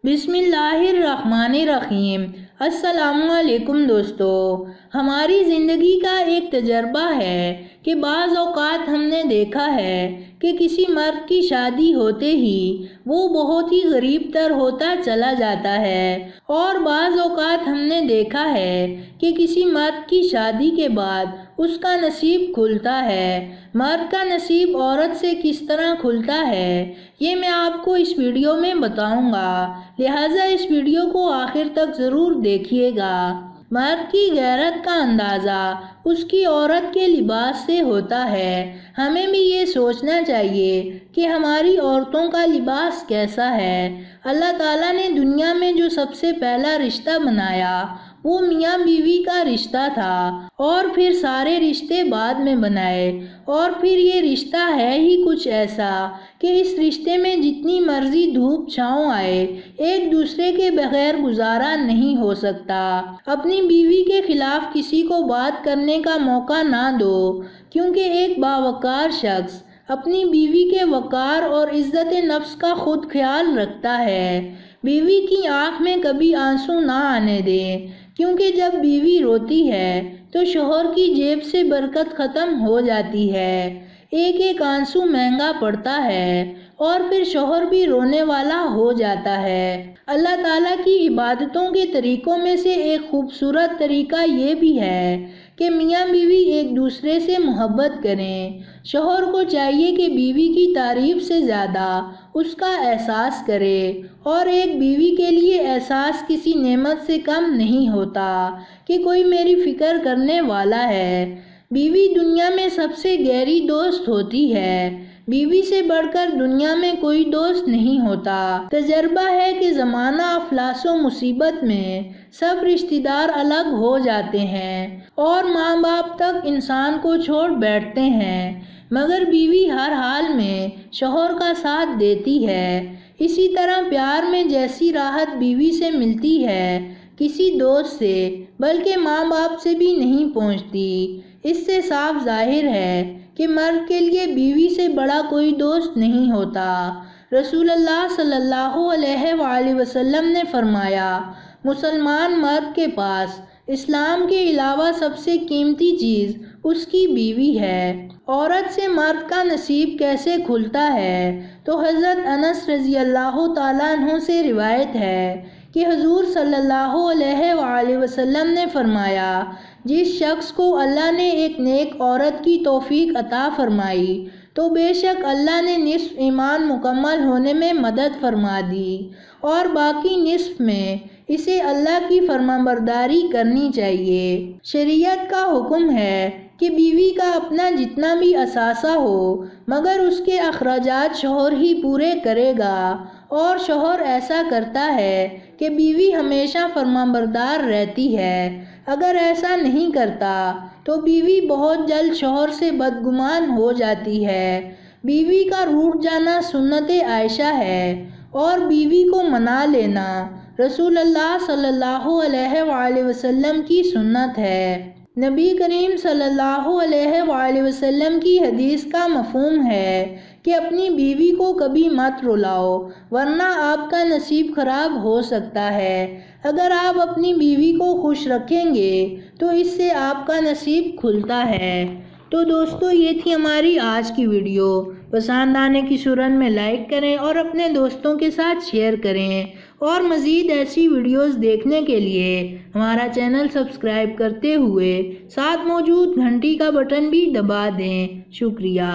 بسم اللہ الرحمن الرحیم۔ السلام علیکم دوستو۔ ہماری زندگی کا ایک تجربہ ہے کہ بعض اوقات ہم نے دیکھا ہے کہ کسی مرد کی شادی ہوتے ہی وہ بہت ہی غریب تر ہوتا چلا جاتا ہے، اور بعض اوقات ہم نے دیکھا ہے کہ کسی مرد کی شادی کے بعد اس کا نصیب کھلتا ہے۔ مرد کا نصیب عورت سے کس طرح کھلتا ہے یہ میں آپ کو اس ویڈیو میں بتاؤں گا، لہٰذا اس ویڈیو کو آخر تک ضرور دیکھیے گا۔ مرد کی غیرت کا اندازہ اس کی عورت کے لباس سے ہوتا ہے۔ ہمیں بھی یہ سوچنا چاہیے کہ ہماری عورتوں کا لباس کیسا ہے۔ اللہ تعالیٰ نے دنیا میں جو سب سے پہلا رشتہ بنایا وہ میاں بیوی کا رشتہ تھا، اور پھر سارے رشتے بعد میں بنائے، اور پھر یہ رشتہ ہے ہی کچھ ایسا کہ اس رشتے میں جتنی مرضی دھوپ چھاؤں آئے ایک دوسرے کے بغیر گزارا نہیں ہو سکتا۔ اپنی بیوی کے خلاف کسی کو بات کرنے کا موقع نہ دو، کیونکہ ایک باوقار شخص اپنی بیوی کے وقار اور عزت نفس کا خود خیال رکھتا ہے۔ بیوی کی آنکھ میں کبھی آنسو نہ آنے دیں، کیونکہ جب بیوی روتی ہے تو شوہر کی جیب سے برکت ختم ہو جاتی ہے۔ ایک ایک آنسو مہنگا پڑتا ہے، اور پھر شوہر بھی رونے والا ہو جاتا ہے۔ اللہ تعالیٰ کی عبادتوں کے طریقوں میں سے ایک خوبصورت طریقہ یہ بھی ہے کہ میاں بیوی ایک دوسرے سے محبت کریں۔ شوہر کو چاہیے کہ بیوی کی تعریف سے زیادہ اس کا احساس کرے، اور ایک بیوی کے لیے احساس کسی نعمت سے کم نہیں ہوتا کہ کوئی میری فکر کرنے والا ہے۔ بیوی دنیا میں سب سے گہری دوست ہوتی ہے۔ بیوی سے بڑھ کر دنیا میں کوئی دوست نہیں ہوتا۔ تجربہ ہے کہ زمانہ افلاس و مصیبت میں سب رشتہ دار الگ ہو جاتے ہیں، اور ماں باپ تک انسان کو چھوڑ بیٹھتے ہیں، مگر بیوی ہر حال میں شوہر کا ساتھ دیتی ہے۔ اسی طرح پیار میں جیسی راحت بیوی سے ملتی ہے کسی دوست سے بلکہ ماں باپ سے بھی نہیں پہنچتی۔ اس سے صاف ظاہر ہے کہ مرد کے لیے بیوی سے بڑا کوئی دوست نہیں ہوتا۔ رسول اللہ صلی اللہ علیہ وآلہ وسلم نے فرمایا، مسلمان مرد کے پاس اسلام کے علاوہ سب سے قیمتی چیز اس کی بیوی ہے۔ عورت سے مرد کا نصیب کیسے کھلتا ہے تو حضرت انس رضی اللہ تعالیٰ عنہ سے روایت ہے کہ حضور صلی اللہ علیہ وآلہ وسلم نے فرمایا، جس شخص کو اللہ نے ایک نیک عورت کی توفیق عطا فرمائی تو بے شک اللہ نے نصف ایمان مکمل ہونے میں مدد فرما دی، اور باقی نصف میں اسے اللہ کی فرمانبرداری کرنی چاہیے۔ شریعت کا حکم ہے کہ بیوی کا اپنا جتنا بھی اثاثہ ہو مگر اس کے اخراجات شوہر ہی پورے کرے گا، اور شوہر ایسا کرتا ہے کہ بیوی ہمیشہ فرمانبردار رہتی ہے۔ اگر ایسا نہیں کرتا تو بیوی بہت جلد شوہر سے بدگمان ہو جاتی ہے۔ بیوی کا روٹھ جانا سنت عائشہ ہے، اور بیوی کو منا لینا رسول اللہ صلی اللہ علیہ وآلہ وسلم کی سنت ہے۔ نبی کریم صلی اللہ علیہ وآلہ وسلم کی حدیث کا مفہوم ہے کہ اپنی بیوی کو کبھی مت رلاؤ، ورنہ آپ کا نصیب خراب ہو سکتا ہے۔ اگر آپ اپنی بیوی کو خوش رکھیں گے تو اس سے آپ کا نصیب کھلتا ہے۔ تو دوستو، یہ تھی ہماری آج کی ویڈیو۔ پسند آنے کی صورت میں لائک کریں اور اپنے دوستوں کے ساتھ شیئر کریں، اور مزید ایسی ویڈیوز دیکھنے کے لیے ہمارا چینل سبسکرائب کرتے ہوئے ساتھ موجود گھنٹی کا بٹن بھی دبا دیں۔ شکریہ۔